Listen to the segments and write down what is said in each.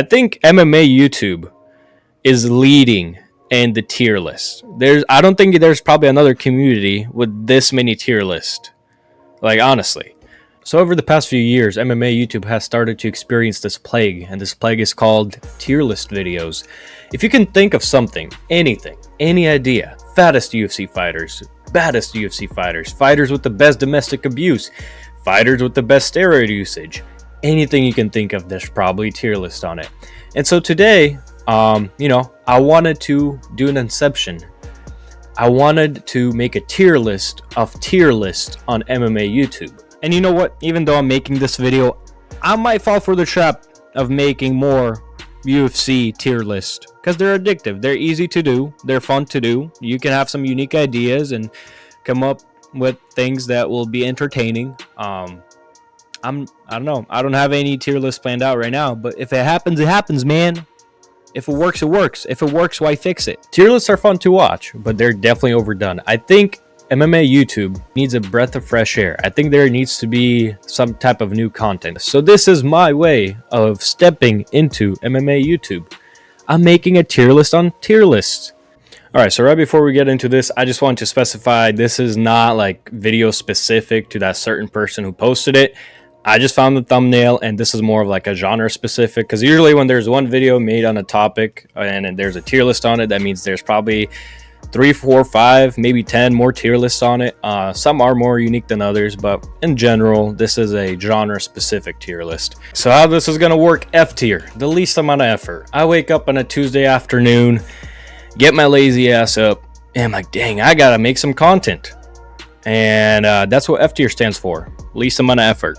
I think MMA YouTube is leading in the tier list. I don't think there's probably another community with this many tier lists. Like honestly. So over the past few years, MMA YouTube has started to experience this plague, and this plague is called tier list videos. If you can think of something, anything, any idea, fattest UFC fighters, baddest UFC fighters, fighters with the best domestic abuse, fighters with the best steroid usage, anything you can think of, there's probably a tier list on it. And so today, I wanted to do an Inception. I wanted to make a tier list of tier lists on MMA YouTube. And you know what? Even though I'm making this video, I might fall for the trap of making more UFC tier lists because they're addictive. They're easy to do. They're fun to do. You can have some unique ideas and come up with things that will be entertaining. I don't know. I don't have any tier list planned out right now, but if it happens, man. If it works, it works. If it works, why fix it? Tier lists are fun to watch, but they're definitely overdone. I think MMA YouTube needs a breath of fresh air. I think there needs to be some type of new content. So this is my way of stepping into MMA YouTube. I'm making a tier list on tier lists. All right, so right before we get into this, I just want to specify this is not like video specific to that certain person who posted it. I just found the thumbnail, and this is more of like a genre specific, because usually when there's one video made on a topic and there's a tier list on it, that means there's probably 3, 4, 5, maybe 10 more tier lists on it. Some are more unique than others, but in general, this is a genre specific tier list. So how this is going to work: F tier, the least amount of effort. I wake up on a Tuesday afternoon, get my lazy ass up, and I'm like, dang, I got to make some content. And that's what F tier stands for, least amount of effort.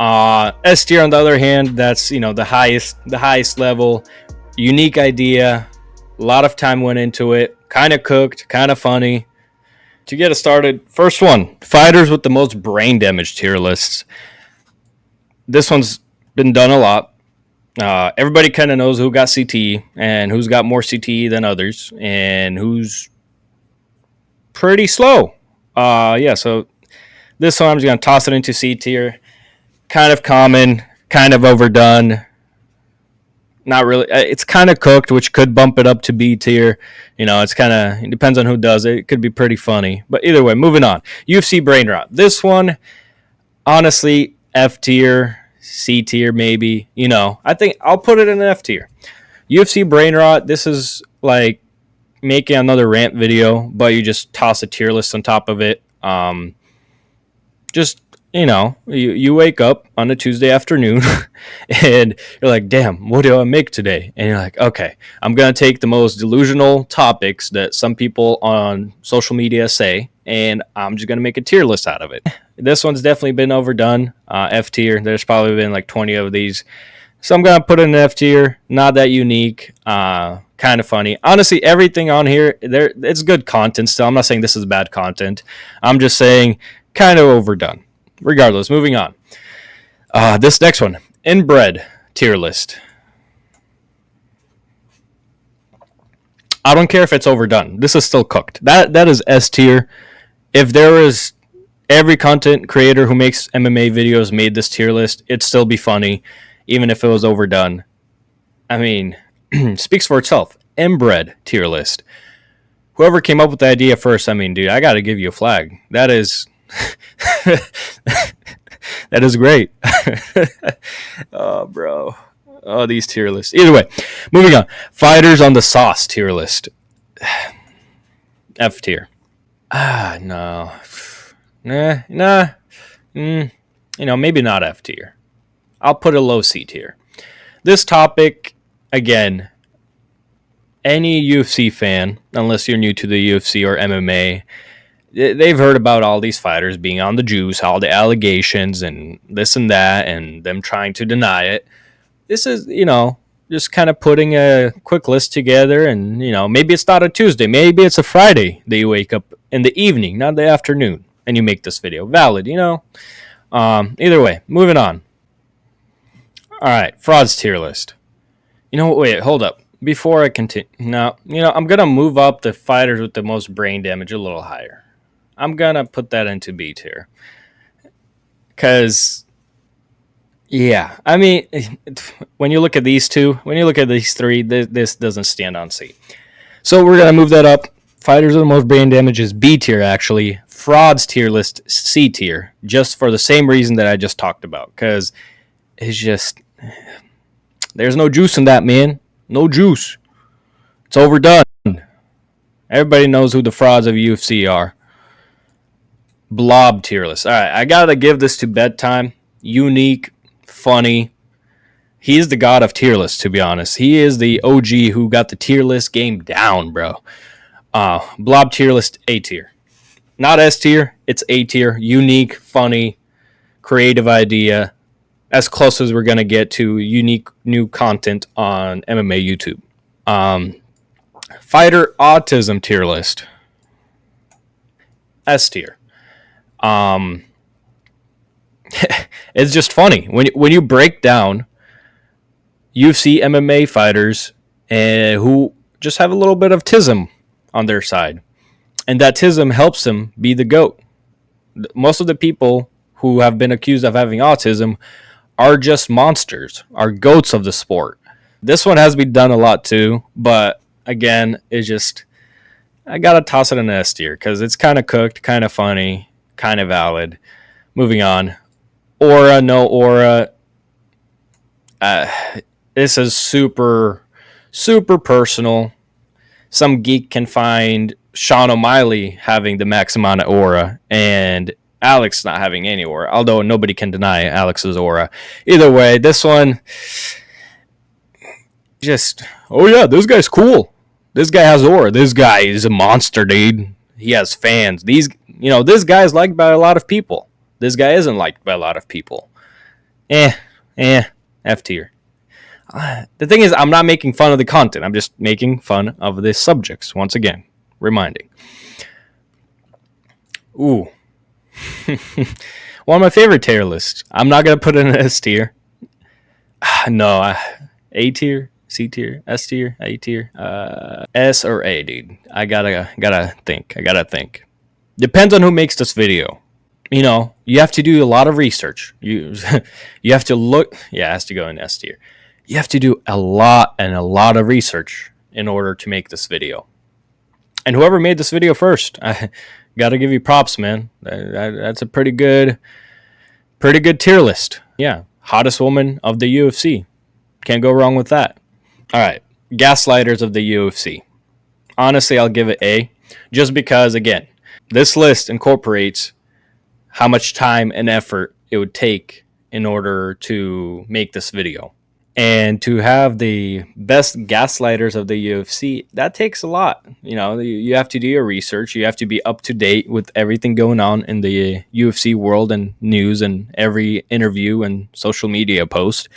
S tier, on the other hand, that's the highest level, unique idea, a lot of time went into it, kind of cooked, kind of funny. To get us started, first one, fighters with the most brain damage tier lists. This one's been done a lot. Everybody kind of knows who got CTE and who's got more CTE than others, and who's pretty slow. So this one I'm just gonna toss it into C tier. Kind of common, kind of overdone. Not really. It's kind of cooked, which could bump it up to B tier. It depends on who does it. It could be pretty funny. But either way, moving on. UFC brain rot. This one, honestly, F tier, C tier maybe. I think I'll put it in F tier. UFC brain rot, this is like making another rant video, but you just toss a tier list on top of it. You wake up on a Tuesday afternoon and you're like, damn, what do I make today? And you're like, okay, I'm going to take the most delusional topics that some people on social media say, and I'm just going to make a tier list out of it. This one's definitely been overdone. F tier. There's probably been like 20 of these. So I'm going to put it in F tier. Not that unique. Kind of funny. Honestly, everything on here, it's good content still. I'm not saying this is bad content. I'm just saying kind of overdone. Regardless, moving on. This next one, inbred tier list. I don't care if it's overdone. This is still cooked. That is S tier. If there was every content creator who makes MMA videos made this tier list, it'd still be funny, even if it was overdone. I mean, speaks for itself. Inbred tier list. Whoever came up with the idea first, dude, I got to give you a flag. That is... that is great. Oh, bro. Oh, these tier lists. Either way, moving on. Fighters on the sauce tier list. F tier. No. Nah. Maybe not F tier. I'll put a low C tier. This topic, again, any UFC fan, unless you're new to the UFC or MMA, they've heard about all these fighters being on the juice, all the allegations and this and that, and them trying to deny it. This is, just kind of putting a quick list together, and, maybe it's not a Tuesday. Maybe it's a Friday that you wake up in the evening, not the afternoon, and you make this video. Valid, Either way, moving on. All right, frauds tier list. Wait, hold up. Before I continue, I'm going to move up the fighters with the most brain damage a little higher. I'm going to put that into B tier. Because, Yeah, I mean, when you look at these two, when you look at these three, this doesn't stand on C. So we're gonna move that up. Fighters with the most brain damage is B tier, actually. Frauds tier list C tier, just for the same reason that I just talked about, because it's just there's no juice in that, man. No juice. It's overdone. Everybody knows who the frauds of UFC are. Blob tier list. All right, I gotta give this to Bedtime. Unique, funny. He's the god of tier lists, to be honest. He is the OG who got the tier list game down, bro. Blob tier list A tier. Not S tier, it's A tier. Unique, funny, creative idea. As close as we're going to get to unique new content on MMA YouTube. Fighter autism tier list. S tier. Um, it's just funny. When you break down UFC MMA fighters who just have a little bit of tism on their side. And that tism helps them be the GOAT. Most of the people who have been accused of having autism are just monsters, are goats of the sport. This one has been done a lot too, but again, it's just, I gotta toss it in S tier because it's kind of cooked, kind of funny, kind of valid. Moving on. Aura, no aura. This is super, super personal. Some geek can find Sean O'Malley having the max amount of aura and Alex not having any aura, although nobody can deny Alex's aura. Either way, this one just, oh yeah, this guy's cool. This guy has aura. This guy is a monster, dude. He has fans. This guy is liked by a lot of people. This guy isn't liked by a lot of people. Eh, F tier. The thing is, I'm not making fun of the content. I'm just making fun of the subjects. Once again, reminding. Ooh. One of my favorite tier lists. I'm not going to put it in S tier. No, A tier, C tier, S tier, A tier. S or A, dude. I gotta think. Depends on who makes this video. You have to do a lot of research. You you have to look. Yeah, it has to go in S tier. You have to do a lot of research in order to make this video. And whoever made this video first, I got to give you props, man. That's a pretty good tier list. Yeah, hottest woman of the UFC. Can't go wrong with that. All right, gaslighters of the UFC. Honestly, I'll give it A, just because, again, this list incorporates how much time and effort it would take in order to make this video. And to have the best gaslighters of the UFC, that takes a lot. You have to do your research. You have to be up to date with everything going on in the UFC world and news and every interview and social media post.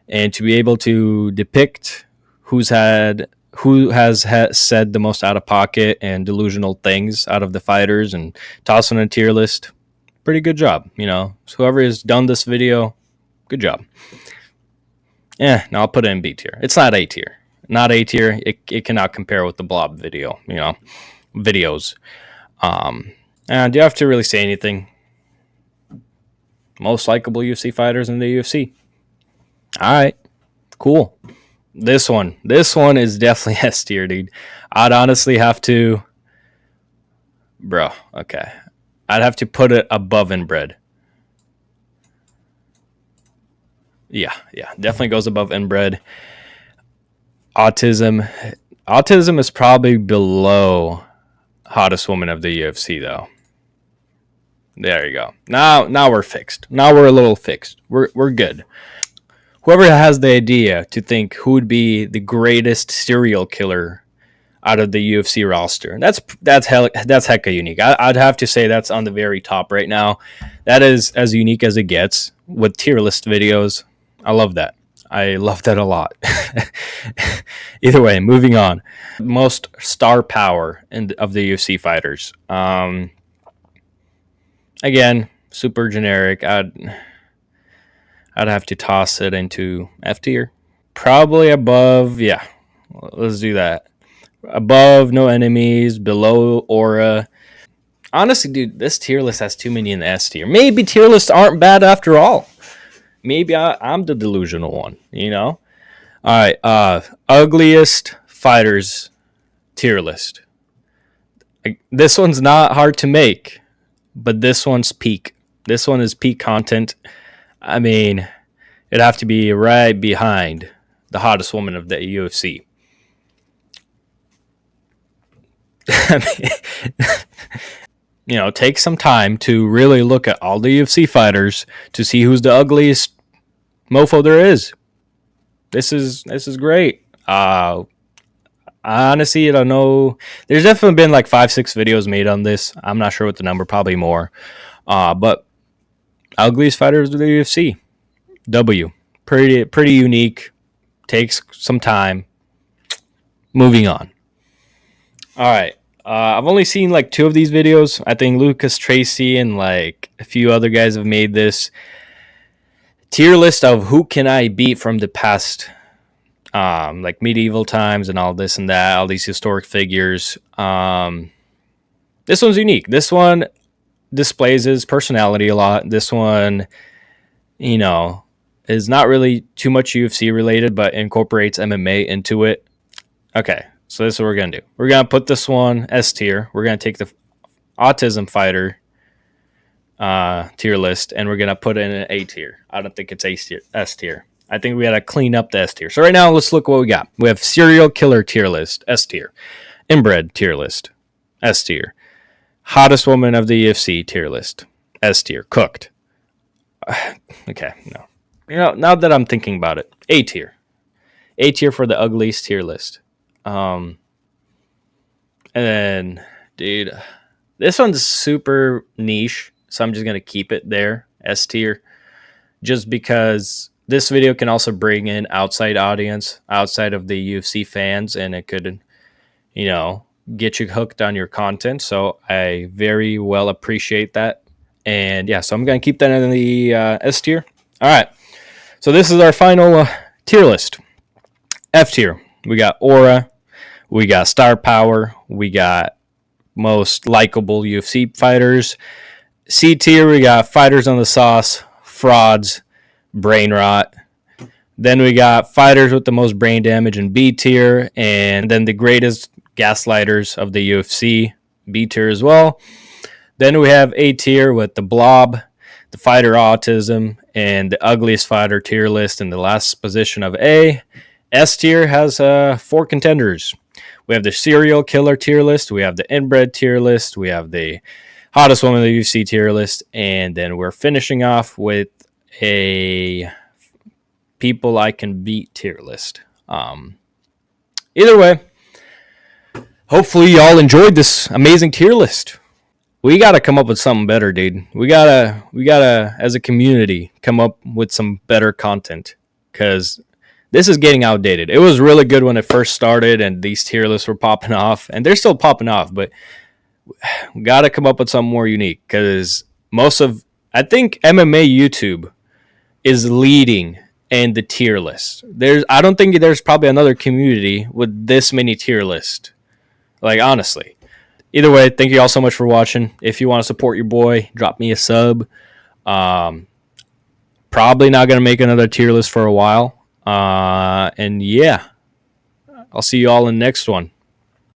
And to be able to depict who has said the most out of pocket and delusional things out of the fighters and toss on a tier list, pretty good job. So whoever has done this video, good job. No, I'll put it in B tier. It's not A tier. Not A tier. It cannot compare with the Blob video, videos. And do you have to really say anything? Most likable UFC fighters in the UFC. All right, cool. This one is definitely S tier, dude. I'd honestly have to, bro. Okay, I'd have to put it above Inbred. Yeah, definitely goes above Inbred. Autism is probably below hottest woman of the UFC, though. There you go. Now we're fixed. Now we're a little fixed. We're good. Whoever has the idea to think who would be the greatest serial killer out of the UFC roster, that's hecka unique. I'd have to say that's on the very top right now. That is as unique as it gets with tier list videos. I love that. I love that a lot. Either way, moving on. Most star power of the UFC fighters. Again, super generic. I'd have to toss it into F tier. Probably above, yeah. Let's do that. Above, no enemies. Below, aura. Honestly, dude, this tier list has too many in the S tier. Maybe tier lists aren't bad after all. Maybe I'm the delusional one, you know? All right. Ugliest fighters tier list. This one's not hard to make, but this one's peak. This one is peak content. I mean, it'd have to be right behind the hottest woman of the UFC. I mean, take some time to really look at all the UFC fighters to see who's the ugliest mofo there is. This is great. Honestly, I don't know. There's definitely been like 5, 6 videos made on this. I'm not sure what the number, probably more. But ugliest fighters of the UFC. W. Pretty unique. Takes some time. Moving on. All right. I've only seen like 2 of these videos. I think Lucas Tracy and like a few other guys have made this tier list of who can I beat from the past, like medieval times and all this and that, all these historic figures. This one's unique. This one displays his personality a lot. This one, you know, is not really too much UFC related, but incorporates MMA into it. Okay, so this is what we're gonna do. We're gonna put this one S tier. We're gonna take the autism fighter tier list, and we're gonna put it in an A tier. I don't think it's S tier. I think we gotta clean up the S tier. So right now, let's look what we got. We have serial killer tier list, S tier. Inbred tier list, S tier. Hottest woman of the UFC tier list, S tier. Cooked. Okay, no. Now that I'm thinking about it, A tier. A tier for the ugliest tier list. And then, dude, this one's super niche, so I'm just gonna keep it there, S tier, just because this video can also bring in outside audience, outside of the UFC fans, and it could, get you hooked on your content. So I very well appreciate that, and yeah, so I'm gonna keep that in the S tier. All right, so this is our final tier list. F tier, we got aura, we got star power, we got most likable UFC fighters. C tier, we got fighters on the sauce, frauds, brain rot. Then we got fighters with the most brain damage in B tier, and then the greatest gaslighters of the UFC, B tier as well. Then we have A tier with the blob, the fighter autism, and the ugliest fighter tier list in the last position of A. S tier has 4 contenders. We have the serial killer tier list, we have the inbred tier list, we have the hottest woman in the UFC tier list, and then we're finishing off with a people I can beat tier list. Either way, hopefully y'all enjoyed this amazing tier list. We gotta come up with something better, dude. We gotta, as a community, come up with some better content, because this is getting outdated. It was really good when it first started and these tier lists were popping off, and they're still popping off, but we got to come up with something more unique, because I think MMA YouTube is leading in the tier list. I don't think there's probably another community with this many tier lists. Like, honestly. Either way, thank you all so much for watching. If you want to support your boy, drop me a sub. Probably not going to make another tier list for a while. And yeah, I'll see you all in the next one.